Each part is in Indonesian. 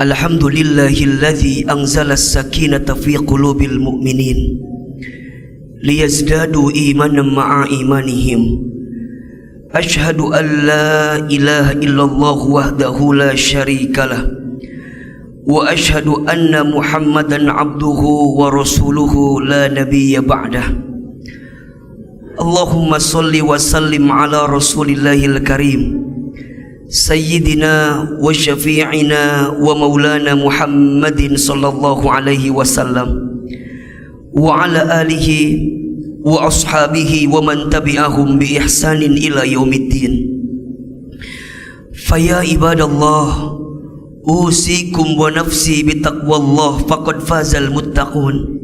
Alhamdulillahilladzi anzala as-sakinata fi qulubil mu'minin liyazdadu imanan ma'a imanihim. Ashhadu an la ilaha illallah wahdahu la syarikalah wa ashhadu anna Muhammadan abduhu wa rasuluhu la nabiyya ba'dah. Allahumma salli wa sallim ala rasulillahil karim Sayyidina wa syafi'ina wa maulana Muhammadin sallallahu alaihi wasallam wa ala alihi wa ashabihi wa man tabi'ahum bi ihsanin ila yaumiddin. Faya ibadallah, usikum wa nafsi bitaqwallah faqad fazal muttaqun.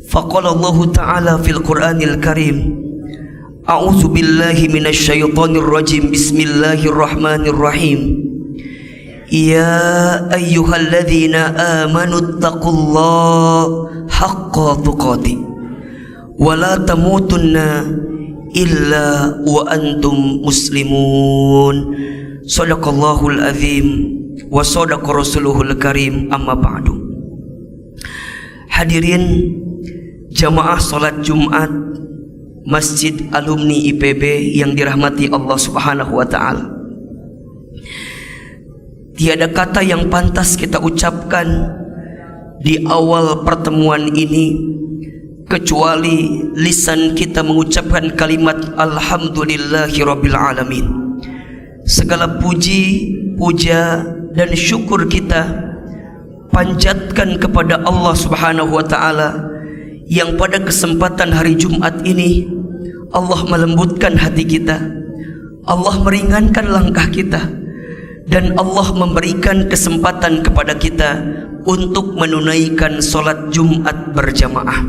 Faqala Allah ta'ala fil Qur'anil Karim, A'udzu billahi minasy syaithanir rajim. Bismillahirrahmanirrahim. Ya ayyuhalladzina amanu taqullaha haqqa tuqatih wa la tamutunna illa wa antum muslimun. Shadaqallahul azim wa shadaqa rasuluhul karim. Amma ba'du. Hadirin jamaah salat Jumat Masjid Alumni IPB yang dirahmati Allah Subhanahu wa ta'ala, tiada kata yang pantas kita ucapkan di awal pertemuan ini kecuali lisan kita mengucapkan kalimat Alhamdulillahi Rabbil Alamin. Segala puji, puja dan syukur kita panjatkan kepada Allah Subhanahu wa ta'ala yang pada kesempatan hari Jumat ini Allah melembutkan hati kita, Allah meringankan langkah kita, dan Allah memberikan kesempatan kepada kita untuk menunaikan solat Jumat berjamaah.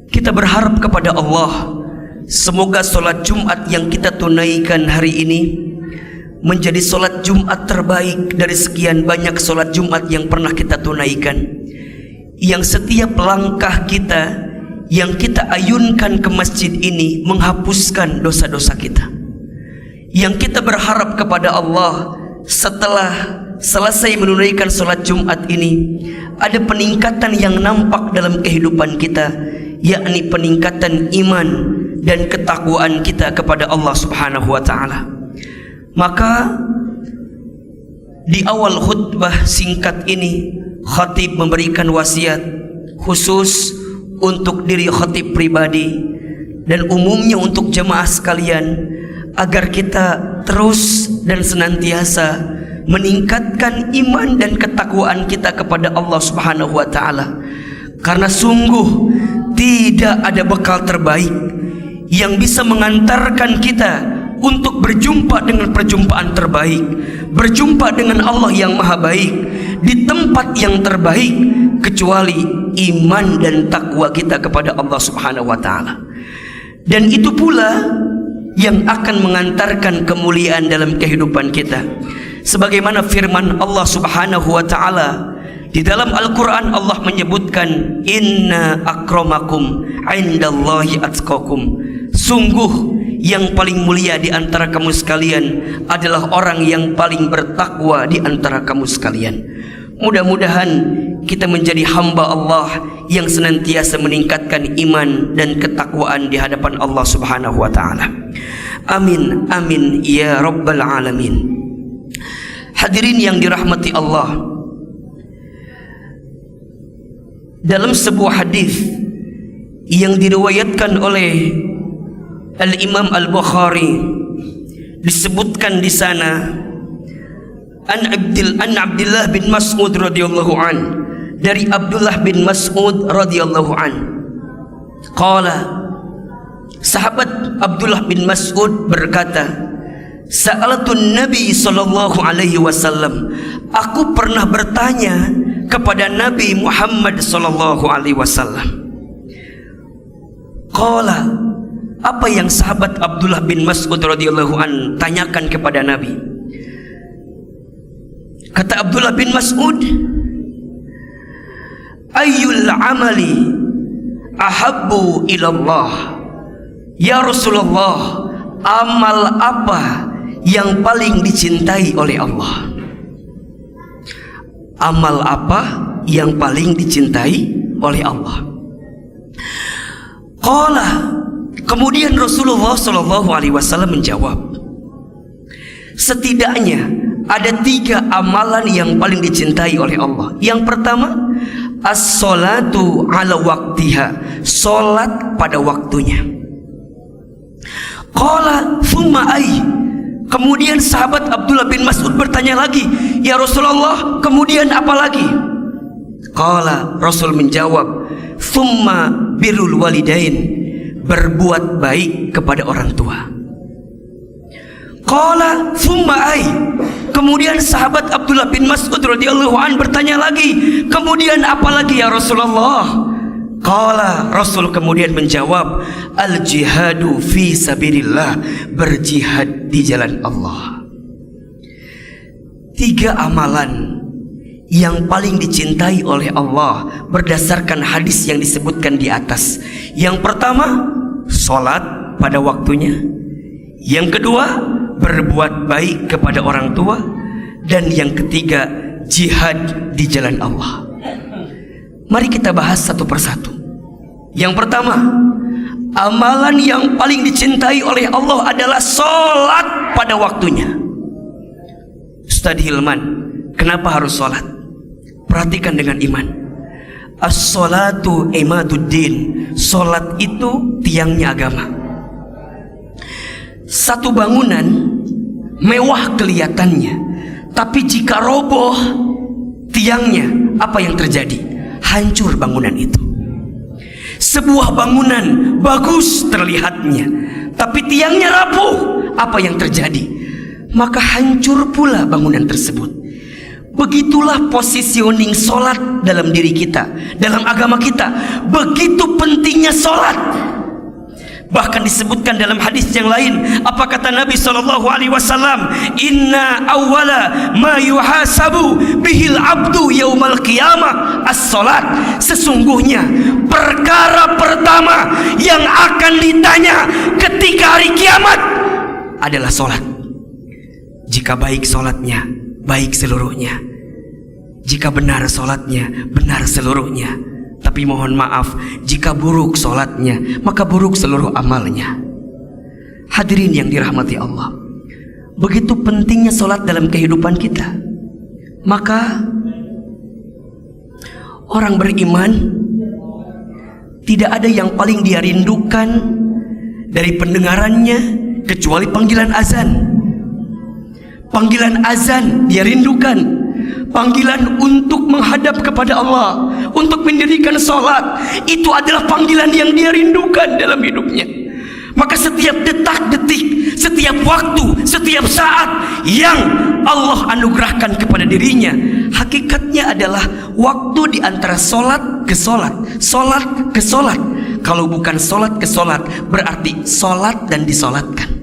Kita berharap kepada Allah, semoga solat Jumat yang kita tunaikan hari ini menjadi solat Jumat terbaik dari sekian banyak solat Jumat yang pernah kita tunaikan, yang setiap langkah kita yang kita ayunkan ke masjid ini menghapuskan dosa-dosa kita. Yang kita berharap kepada Allah setelah selesai menunaikan solat Jumat ini ada peningkatan yang nampak dalam kehidupan kita, yakni peningkatan iman dan ketakwaan kita kepada Allah Subhanahu wa ta'ala. Maka di awal khutbah singkat ini khatib memberikan wasiat khusus untuk diri khatib pribadi dan umumnya untuk jemaah sekalian, agar kita terus dan senantiasa meningkatkan iman dan ketakwaan kita kepada Allah Subhanahu wa ta'ala. Karena sungguh tidak ada bekal terbaik yang bisa mengantarkan kita untuk berjumpa dengan perjumpaan terbaik, berjumpa dengan Allah yang maha baik di tempat yang terbaik, kecuali iman dan takwa kita kepada Allah Subhanahu wa ta'ala. Dan itu pula yang akan mengantarkan kemuliaan dalam kehidupan kita. Sebagaimana firman Allah Subhanahu wa ta'ala di dalam Al-Quran, Allah menyebutkan, Inna akramakum indallahi atqakum. Sungguh yang paling mulia di antara kamu sekalian adalah orang yang paling bertakwa di antara kamu sekalian. Mudah-mudahan kita menjadi hamba Allah yang senantiasa meningkatkan iman dan ketakwaan di hadapan Allah Subhanahu wa ta'ala. Amin, amin ya rabbal alamin. Hadirin yang dirahmati Allah, dalam sebuah hadis yang diriwayatkan oleh Al-Imam Al-Bukhari disebutkan di sana an Abdullah bin Mas'ud radhiyallahu an, dari Abdullah bin Mas'ud radhiyallahu an, qala, sahabat Abdullah bin Mas'ud berkata, sa'alatun Nabi sallallahu alaihi wasallam, aku pernah bertanya kepada Nabi Muhammad sallallahu alaihi wasallam. Qala, apa yang sahabat Abdullah bin Mas'ud radhiyallahu an tanyakan kepada Nabi? Kata Abdullah bin Mas'ud, ayyul amali ahabbu ilallah. Ya Rasulullah, amal apa yang paling dicintai oleh Allah? Amal apa yang paling dicintai oleh Allah? Qala, kemudian Rasulullah SAW menjawab, setidaknya ada 3 amalan yang paling dicintai oleh Allah. Yang pertama, as-salatu ala waktiha, solat pada waktunya. Qala thumma ay, kemudian sahabat Abdullah bin Mas'ud bertanya lagi, ya Rasulullah, kemudian apa lagi? Qala, Rasul menjawab, thumma birrul walidain, berbuat baik kepada orang tua. Qala thumma ay, kemudian sahabat Abdullah bin Mas'ud radhiyallahu an bertanya lagi, kemudian apa lagi ya Rasulullah? Qala, Rasul kemudian menjawab, al jihadu fi sabilillah, berjihad di jalan Allah. 3 amalan yang paling dicintai oleh Allah berdasarkan hadis yang disebutkan di atas. Yang pertama, sholat pada waktunya. Yang kedua, berbuat baik kepada orang tua. Dan yang ketiga, jihad di jalan Allah. Mari kita bahas satu persatu. Yang pertama, amalan yang paling dicintai oleh Allah adalah sholat pada waktunya. Ustaz Hilman, kenapa harus sholat? Perhatikan dengan iman. As-sholatu imaduddin, sholat itu tiangnya agama. Satu bangunan mewah kelihatannya, tapi jika roboh tiangnya, apa yang terjadi? Hancur bangunan itu. Sebuah bangunan bagus terlihatnya, tapi tiangnya rapuh, apa yang terjadi? Maka hancur pula bangunan tersebut. Begitulah positioning solat dalam diri kita, dalam agama kita. Begitu pentingnya solat. Bahkan disebutkan dalam hadis yang lain, apa kata Nabi SAW? Inna awwala ma yuhasabu bihil abdu yaumal qiyamah as-salat. Sesungguhnya perkara pertama yang akan ditanya ketika hari kiamat adalah solat. Jika baik solatnya, baik seluruhnya. Jika benar solatnya, benar seluruhnya. Tapi mohon maaf, jika buruk solatnya, maka buruk seluruh amalnya. Hadirin yang dirahmati Allah, begitu pentingnya solat dalam kehidupan kita. Maka orang beriman tidak ada yang paling dia rindukan dari pendengarannya kecuali panggilan azan. Panggilan azan dia rindukan. Panggilan untuk menghadap kepada Allah, untuk mendirikan sholat, itu adalah panggilan yang dia rindukan dalam hidupnya. Maka setiap detak-detik, setiap waktu, setiap saat yang Allah anugerahkan kepada dirinya, hakikatnya adalah waktu di antara sholat ke sholat, sholat ke sholat. Kalau bukan sholat ke sholat, berarti sholat dan disolatkan.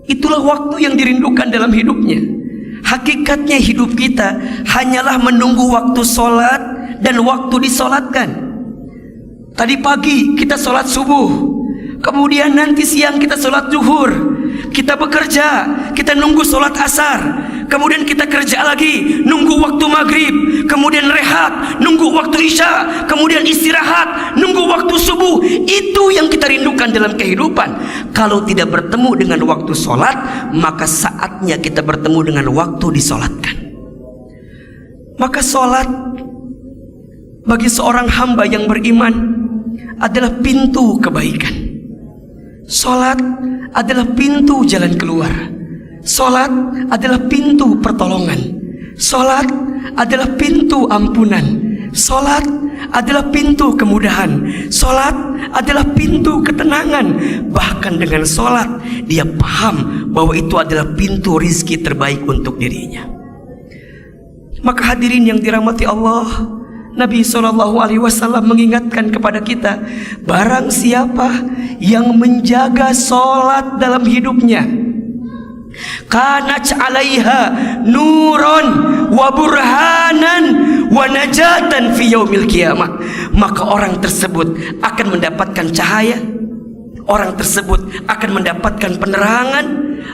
Itulah waktu yang dirindukan dalam hidupnya. Hakikatnya hidup kita hanyalah menunggu waktu sholat dan waktu disolatkan. Tadi pagi kita sholat subuh, kemudian nanti siang kita sholat zuhur. Kita bekerja, kita nunggu sholat asar, kemudian kita kerja lagi, nunggu waktu maghrib, kemudian rehat, nunggu waktu isya, kemudian istirahat, nunggu waktu subuh. Itu yang kita rindukan dalam kehidupan. Kalau tidak bertemu dengan waktu sholat, maka saatnya kita bertemu dengan waktu disolatkan. Maka sholat bagi seorang hamba yang beriman adalah pintu kebaikan. Sholat adalah pintu jalan keluar. Sholat adalah pintu pertolongan. Sholat adalah pintu ampunan. Sholat adalah pintu kemudahan. Sholat adalah pintu ketenangan. Bahkan dengan sholat dia paham bahwa itu adalah pintu rizki terbaik untuk dirinya. Maka hadirin yang dirahmati Allah, Nabi SAW mengingatkan kepada kita, barang siapa yang menjaga sholat dalam hidupnya, kanat 'alaiha nuron wa burhanan wa najatan fi yaumil qiyamah, maka orang tersebut akan mendapatkan cahaya, orang tersebut akan mendapatkan penerangan,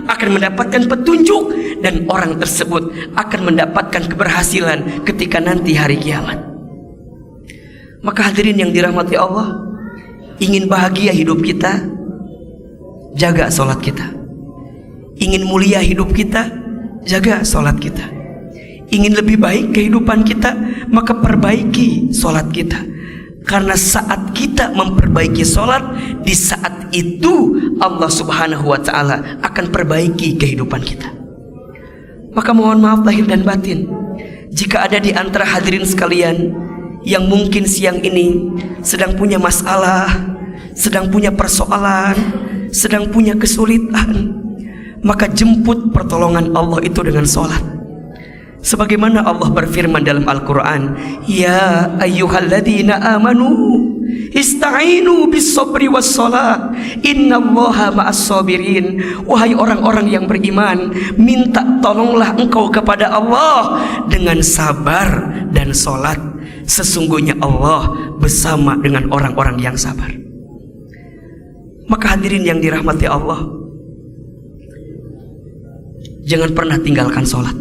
akan mendapatkan petunjuk, dan orang tersebut akan mendapatkan keberhasilan ketika nanti hari kiamat. Maka hadirin yang dirahmati Allah, ingin bahagia hidup kita, jaga sholat kita. Ingin mulia hidup kita, jaga sholat kita. Ingin lebih baik kehidupan kita, maka perbaiki sholat kita. Karena saat kita memperbaiki sholat, di saat itu Allah subhanahu wa ta'ala akan perbaiki kehidupan kita. Maka mohon maaf lahir dan batin, jika ada di antara hadirin sekalian yang mungkin siang ini sedang punya masalah, sedang punya persoalan, sedang punya kesulitan, maka jemput pertolongan Allah itu dengan sholat. Sebagaimana Allah berfirman dalam Al-Quran, ya ayyuhalladzina amanu ista'inu bis-sabri was-shalah innallaha ma'as-sabirin. Wahai orang-orang yang beriman, minta tolonglah engkau kepada Allah dengan sabar dan sholat. Sesungguhnya Allah bersama dengan orang-orang yang sabar. Maka hadirin yang dirahmati Allah, jangan pernah tinggalkan sholat.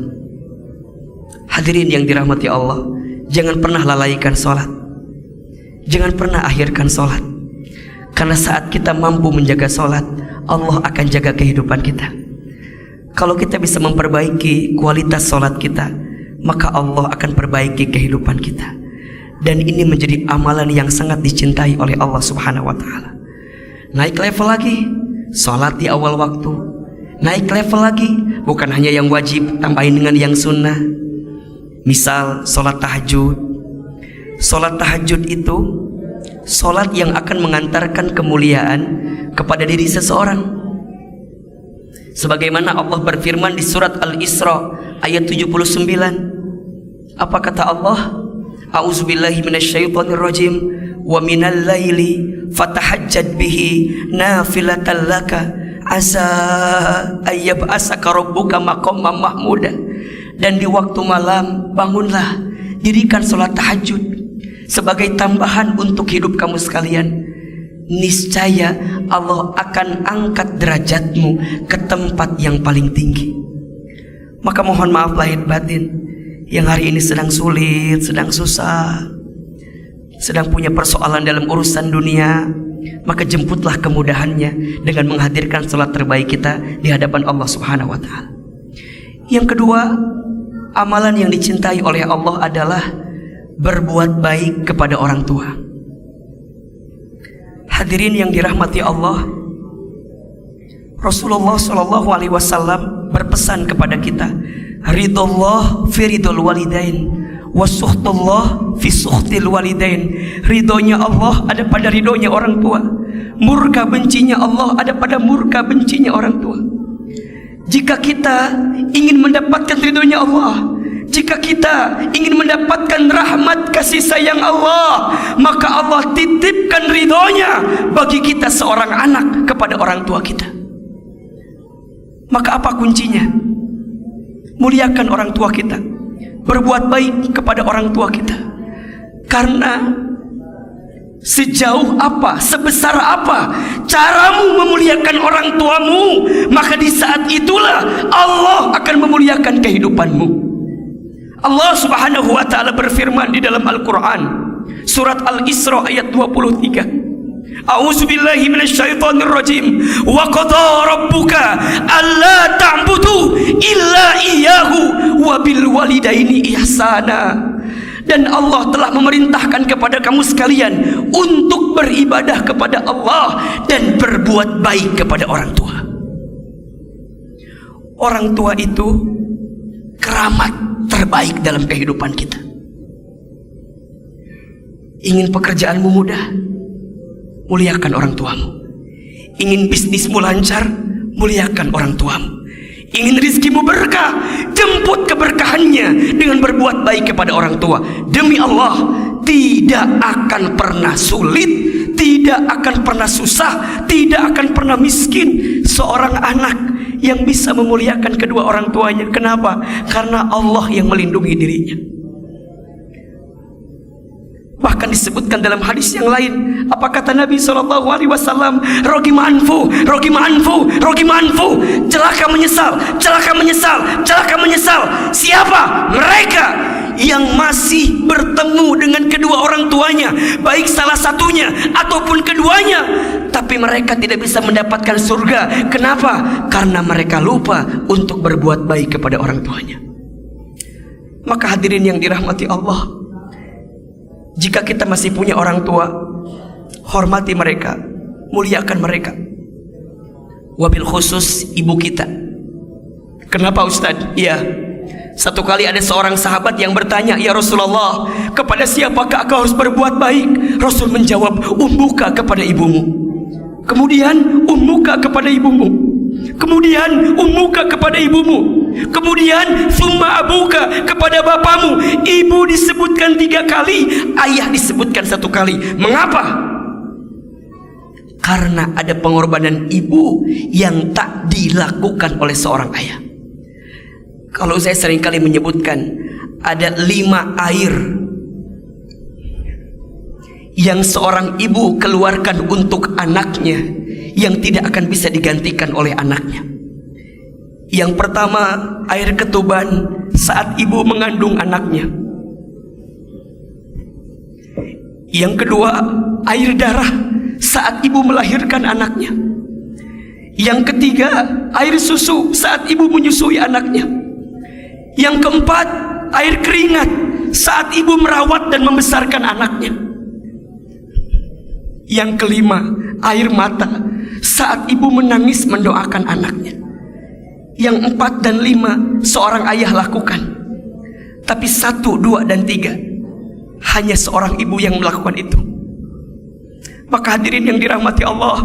Hadirin yang dirahmati Allah, jangan pernah lalaikan sholat. Jangan pernah akhirkan sholat. Karena saat kita mampu menjaga sholat, Allah akan jaga kehidupan kita. Kalau kita bisa memperbaiki kualitas sholat kita, maka Allah akan perbaiki kehidupan kita. Dan ini menjadi amalan yang sangat dicintai oleh Allah subhanahu wa ta'ala. Naik level lagi, sholat di awal waktu. Naik level lagi, bukan hanya yang wajib, tambahin dengan yang sunnah. Misal sholat tahajud. Sholat tahajud itu sholat yang akan mengantarkan kemuliaan kepada diri seseorang. Sebagaimana Allah berfirman di surat Al-Isra ayat 79. Apa kata Allah? A'udzubillahi minasyaitonirrajim. Wa minal laili fatahajjad bihi nafilatan laka asa ayyab'asaka rabbuka maqaman mahmuda. Dan di waktu malam bangunlah, dirikan sholat tahajud sebagai tambahan untuk hidup kamu sekalian. Niscaya Allah akan angkat derajatmu ke tempat yang paling tinggi. Maka mohon maaf lahir batin, yang hari ini sedang sulit, sedang susah, sedang punya persoalan dalam urusan dunia, maka jemputlah kemudahannya dengan menghadirkan sholat terbaik kita di hadapan Allah subhanahu wa ta'ala. Yang kedua, amalan yang dicintai oleh Allah adalah berbuat baik kepada orang tua. Hadirin yang dirahmati Allah, Rasulullah SAW berpesan kepada kita, ridullah fi ridul walidain wa sukhtullah fi sukhtil walidain. Ridhonya Allah ada pada ridhonya orang tua, murka bencinya Allah ada pada murka bencinya orang tua. Jika kita ingin mendapatkan ridhonya Allah, jika kita ingin mendapatkan rahmat kasih sayang Allah, maka Allah titipkan ridhonya bagi kita seorang anak kepada orang tua kita. Maka apa kuncinya? Muliakan orang tua kita, berbuat baik kepada orang tua kita. Karena sejauh apa, sebesar apa caramu memuliakan orang tuamu, maka di saat itulah Allah akan memuliakan kehidupanmu. Allah subhanahu wa ta'ala berfirman di dalam Al-Quran, surat Al-Isra ayat 23. A'udzubillahi minasyaitonirrajim. Wa qada rabbuka alla ta'budu illa iyyahu wa bil walidaini ihsana. Dan Allah telah memerintahkan kepada kamu sekalian untuk beribadah kepada Allah dan berbuat baik kepada orang tua. Orang tua itu keramat terbaik dalam kehidupan kita. Ingin pekerjaanmu mudah, muliakan orang tuamu. Ingin bisnismu lancar, muliakan orang tuamu. Ingin rizkimu berkah, jemput keberkahannya dengan berbuat baik kepada orang tua. Demi Allah, tidak akan pernah sulit, tidak akan pernah susah, tidak akan pernah miskin seorang anak yang bisa memuliakan kedua orang tuanya. Kenapa? Karena Allah yang melindungi dirinya. Bahkan disebutkan dalam hadis yang lain, apa kata Nabi SAW? Rogim anfu, celaka menyesal, celaka menyesal, celaka menyesal. Siapa? Mereka yang masih bertemu dengan kedua orang tuanya, baik salah satunya ataupun keduanya, tapi mereka tidak bisa mendapatkan surga. Kenapa? Karena mereka lupa untuk berbuat baik kepada orang tuanya. Maka hadirin yang dirahmati Allah, jika kita masih punya orang tua, hormati mereka, muliakan mereka. Wabil khusus ibu kita. Kenapa Ustadz? Iya, satu kali ada seorang sahabat yang bertanya, ya Rasulullah, kepada siapakah aku harus berbuat baik? Rasul menjawab, ummuka kepada ibumu. Kemudian ummuka kepada ibumu. Kemudian ummuka kepada ibumu. Kemudian summa abuka kepada bapamu. Ibu disebutkan 3 kali, ayah disebutkan 1 kali. Mengapa? Karena ada pengorbanan ibu yang tak dilakukan oleh seorang ayah. Kalau saya seringkali menyebutkan, ada 5 air yang seorang ibu keluarkan untuk anaknya yang tidak akan bisa digantikan oleh anaknya. Yang pertama, air ketuban saat ibu mengandung anaknya. Yang kedua, air darah saat ibu melahirkan anaknya. Yang ketiga, air susu saat ibu menyusui anaknya. Yang keempat, air keringat saat ibu merawat dan membesarkan anaknya. Yang kelima, air mata saat ibu menangis mendoakan anaknya. Yang 4 dan 5 seorang ayah lakukan, tapi 1, 2, dan 3 hanya seorang ibu yang melakukan itu. Maka hadirin yang dirahmati Allah,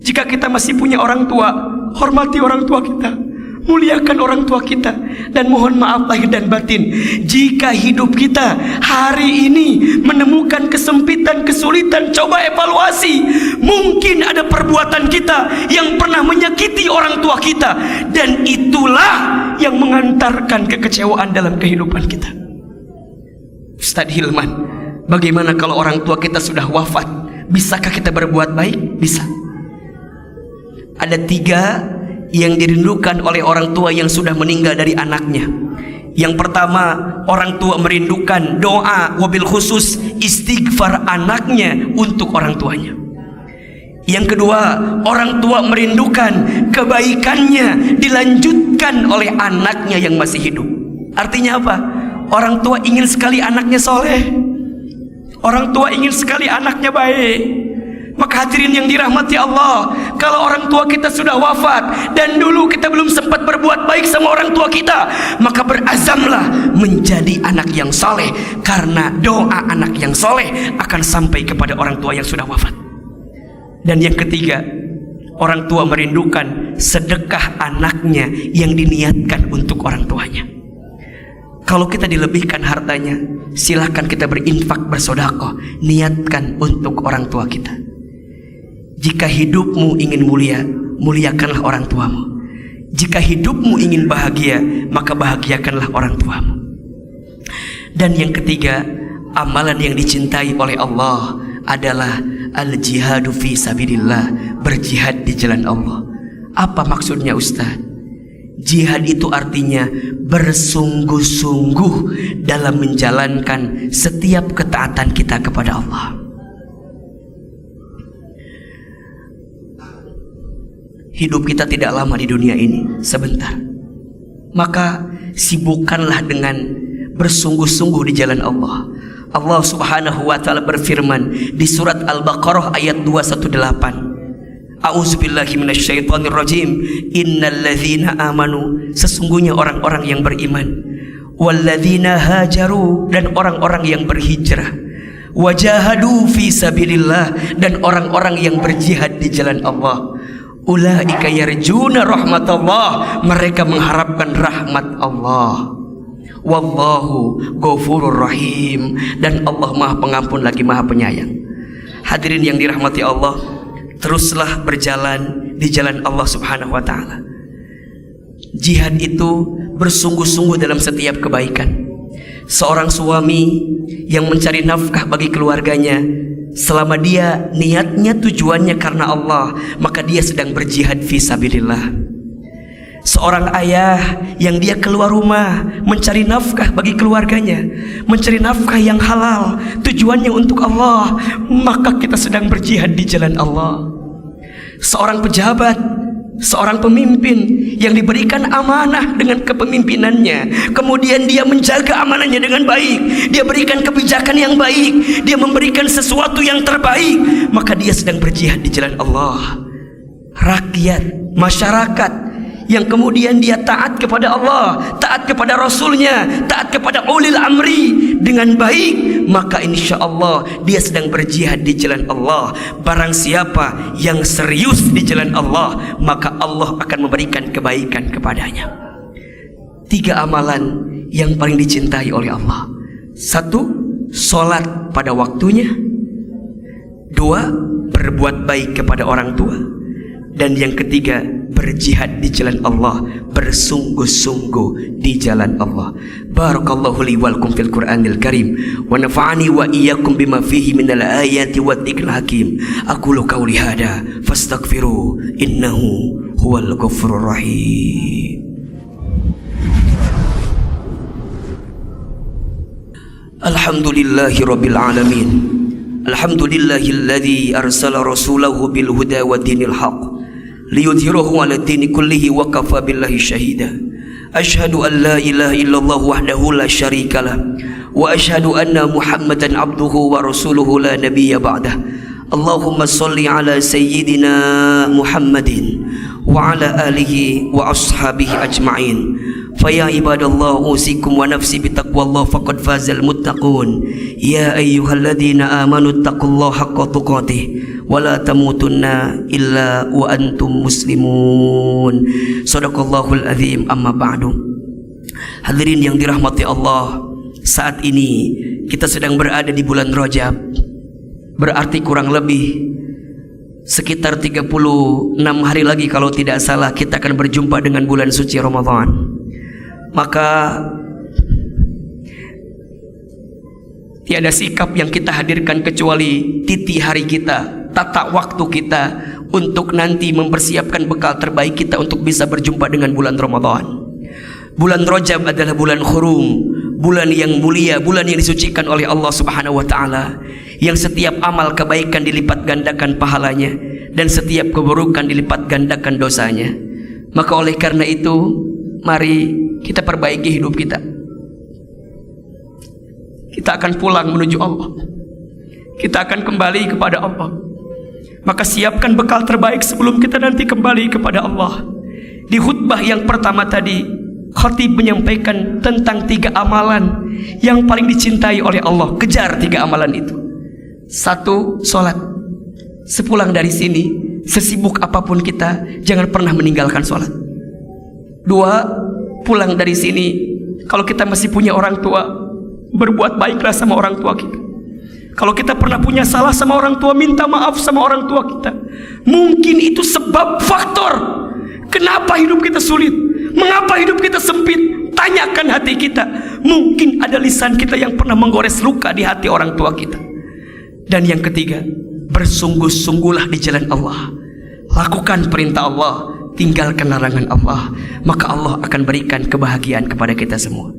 jika kita masih punya orang tua, hormati orang tua kita, muliakan orang tua kita, dan mohon maaf lahir dan batin jika hidup kita hari ini menemukan kesempitan, kesulitan. Coba evaluasi, mungkin ada perbuatan kita yang pernah menyakiti orang tua kita, dan itulah yang mengantarkan kekecewaan dalam kehidupan kita. Ustadz Hilman, bagaimana kalau orang tua kita sudah wafat? Bisakah kita berbuat baik? Bisa. Ada 3 yang dirindukan oleh orang tua yang sudah meninggal dari anaknya. Yang pertama, orang tua merindukan doa, wabil khusus istighfar anaknya untuk orang tuanya. Yang kedua, orang tua merindukan kebaikannya dilanjutkan oleh anaknya yang masih hidup. Artinya apa? Orang tua ingin sekali anaknya soleh, orang tua ingin sekali anaknya baik. Maka hadirin yang dirahmati Allah, kalau orang tua kita sudah wafat dan dulu kita belum sempat berbuat baik sama orang tua kita, maka berazamlah menjadi anak yang soleh, karena doa anak yang soleh akan sampai kepada orang tua yang sudah wafat. Dan yang ketiga, orang tua merindukan sedekah anaknya yang diniatkan untuk orang tuanya. Kalau kita dilebihkan hartanya, silahkan kita berinfak, bersedekah, niatkan untuk orang tua kita. Jika hidupmu ingin mulia, muliakanlah orang tuamu. Jika hidupmu ingin bahagia, maka bahagiakanlah orang tuamu. Dan yang ketiga, amalan yang dicintai oleh Allah adalah al-jihadu fi sabilillah, berjihad di jalan Allah. Apa maksudnya Ustaz? Jihad itu artinya bersungguh-sungguh dalam menjalankan setiap ketaatan kita kepada Allah. Hidup kita tidak lama di dunia ini, sebentar. Maka sibukkanlah dengan bersungguh-sungguh di jalan Allah. Allah Subhanahu wa taala berfirman di surat Al-Baqarah ayat 218. A'udzubillahi minasyaitonir rajim. Innalladzina amanu, sesungguhnya orang-orang yang beriman, walladzina hajaru, dan orang-orang yang berhijrah, wajahadu fi sabilillah, dan orang-orang yang berjihad di jalan Allah. Ulaika yarjuna rahmatullah, mereka mengharapkan rahmat Allah. Wallahu ghafurur rahim, dan Allah Maha Pengampun lagi Maha Penyayang. Hadirin yang dirahmati Allah, teruslah berjalan di jalan Allah Subhanahu wa taala. Jihad itu bersungguh-sungguh dalam setiap kebaikan. Seorang suami yang mencari nafkah bagi keluarganya, selama dia niatnya tujuannya karena Allah, maka dia sedang berjihad fisabilillah. Seorang ayah yang dia keluar rumah mencari nafkah bagi keluarganya, mencari nafkah yang halal, tujuannya untuk Allah, maka kita sedang berjihad di jalan Allah. Seorang pejabat, seorang pemimpin yang diberikan amanah dengan kepemimpinannya, kemudian dia menjaga amanahnya dengan baik, dia berikan kebijakan yang baik, dia memberikan sesuatu yang terbaik, maka dia sedang berjihad di jalan Allah. Rakyat, masyarakat yang kemudian dia taat kepada Allah, taat kepada Rasulnya, taat kepada ulil amri dengan baik, maka insya Allah dia sedang berjihad di jalan Allah. Barang siapa yang serius di jalan Allah, maka Allah akan memberikan kebaikan kepadanya. 3 amalan yang paling dicintai oleh Allah. 1, sholat pada waktunya. 2, berbuat baik kepada orang tua. Dan yang ketiga, berjihad di jalan Allah, bersungguh-sungguh di jalan Allah. Barakallahu li wa lakum fil Qur'anil Karim wa nafa'ani wa iyyakum bima fihi minal ayati wa dzikril hakim. Aqulu qawli hada fastaghfiru innahu huwal ghafurur rahim. Alhamdulillahi rabbil alamin. Alhamdulillahilladzi arsala rasulahu bil huda wa dinil haqq liyudhhirahu 'ala dini kullihi wa kafa billahi syahida. Asyhadu an la ilaha illallah wahdahu la syarikalah wa asyhadu anna Muhammadan abduhu wa rasuluhu la nabiyya ba'dah. Allahumma shalli 'ala sayyidina Muhammadin wa 'ala alihi wa ashabihi ajma'in. Faya ibadallah usikum wa nafsi bitaqwallah faqad fazal muttaqun. Ya ayyuhalladzina amanu taqullaha haqqa tuqatih wa la tamutunna illa wa antum muslimun. Shadaqallahul azim. Amma ba'du. Hadirin yang dirahmati Allah, saat ini kita sedang berada di bulan Rajab. Berarti kurang lebih sekitar 36 hari lagi kalau tidak salah kita akan berjumpa dengan bulan suci Ramadan. Maka tiada sikap yang kita hadirkan kecuali titi hari kita, tata waktu kita untuk nanti mempersiapkan bekal terbaik kita untuk bisa berjumpa dengan bulan Ramadan. Bulan Rajab adalah bulan hurum, bulan yang mulia, bulan yang disucikan oleh Allah Subhanahu wa taala, yang setiap amal kebaikan dilipat gandakan pahalanya dan setiap keburukan dilipat gandakan dosanya. Maka oleh karena itu, mari kita perbaiki hidup kita. Kita akan pulang menuju Allah. Kita akan kembali kepada Allah. Maka siapkan bekal terbaik sebelum kita nanti kembali kepada Allah. Di khutbah yang pertama tadi, khatib menyampaikan tentang 3 amalan yang paling dicintai oleh Allah. Kejar 3 amalan itu. 1, sholat. Sepulang dari sini, sesibuk apapun kita, jangan pernah meninggalkan sholat. 2, pulang dari sini, kalau kita masih punya orang tua, berbuat baiklah sama orang tua kita. Kalau kita pernah punya salah sama orang tua, minta maaf sama orang tua kita. Mungkin itu sebab faktor kenapa hidup kita sulit, mengapa hidup kita sempit. Tanyakan hati kita. Mungkin ada lisan kita yang pernah menggores luka di hati orang tua kita. Dan yang ketiga, bersungguh-sungguhlah di jalan Allah. Lakukan perintah Allah, tinggalkan larangan Allah, maka Allah akan berikan kebahagiaan kepada kita semua.